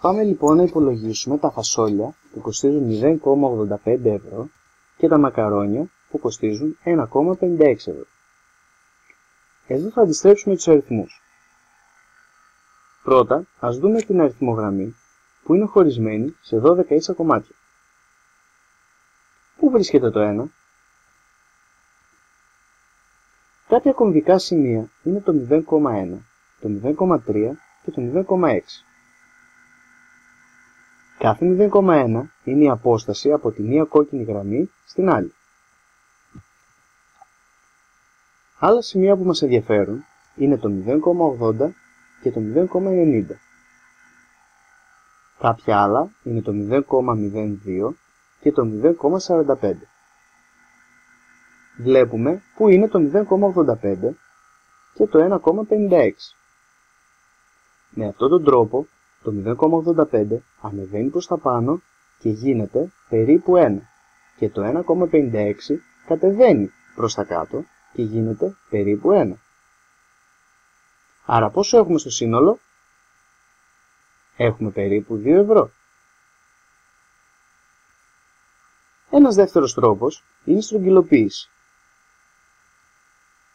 Πάμε λοιπόν να υπολογίσουμε τα φασόλια που κοστίζουν 0,85 ευρώ και τα μακαρόνια που κοστίζουν 1,56 ευρώ. Εδώ θα αντιστρέψουμε τους αριθμούς. Πρώτα, ας δούμε την αριθμογραμμή που είναι χωρισμένη σε 12 ίσα κομμάτια. Πού βρίσκεται το 1? Κάποια κομβικά σημεία είναι το 0,1, το 0,3 και το 0,6. Κάθε 0,1 είναι η απόσταση από τη μία κόκκινη γραμμή στην άλλη. Άλλα σημεία που μας ενδιαφέρουν είναι το 0,80 και το 0,90. Κάποια άλλα είναι το 0,02 και το 0,45. Βλέπουμε που είναι το 0,85 και το 1,56. Με αυτόν τον τρόπο το 0,85 ανεβαίνει προς τα πάνω και γίνεται περίπου 1 και το 1,56 κατεβαίνει προς τα κάτω και γίνεται περίπου 1. Άρα πόσο έχουμε στο σύνολο? Έχουμε περίπου 2 ευρώ. Ένας δεύτερος τρόπος είναι η στρογγυλοποίηση,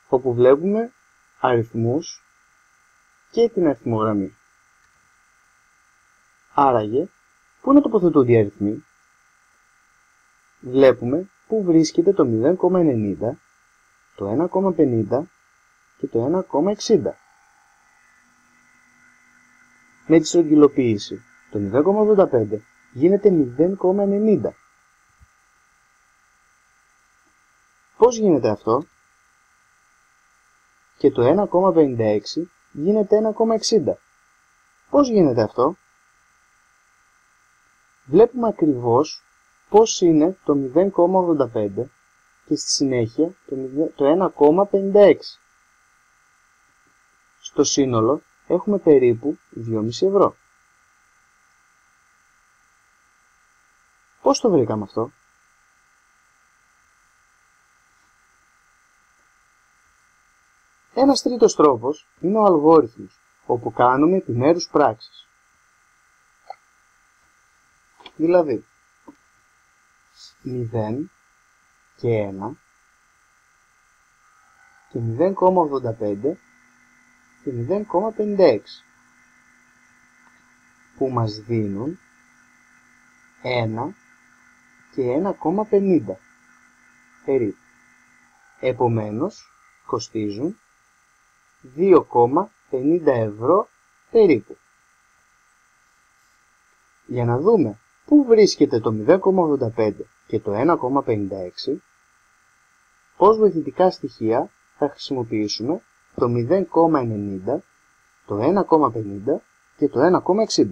όπου βλέπουμε αριθμούς και την αριθμογραμμή. Άραγε, πού να τοποθετούνται οι αριθμοί? Βλέπουμε πού βρίσκεται το 0,90, το 1,50 και το 1,60. Με τη στρογγυλοποίηση, το 0,85 γίνεται 0,90. Πώς γίνεται αυτό? Και το 1,56 γίνεται 1,60. Πώς γίνεται αυτό? Βλέπουμε ακριβώς πώς είναι το 0,85 και στη συνέχεια το 1,56. Στο σύνολο έχουμε περίπου 2,5 ευρώ. Πώς το βρήκαμε αυτό? Ένας τρίτος τρόπος είναι ο αλγόριθμος, όπου κάνουμε επιμέρους πράξεις. Δηλαδή, 0 και 1 και 0,85 και 0,56 που μας δίνουν 1 και 1,50 περίπου. Επομένως, κοστίζουν 2,50 ευρώ περίπου. Για να δούμε πού βρίσκεται το 0,85 και το 1,56, ως βοηθητικά στοιχεία θα χρησιμοποιήσουμε το 0,90, το 1,50 και το 1,60.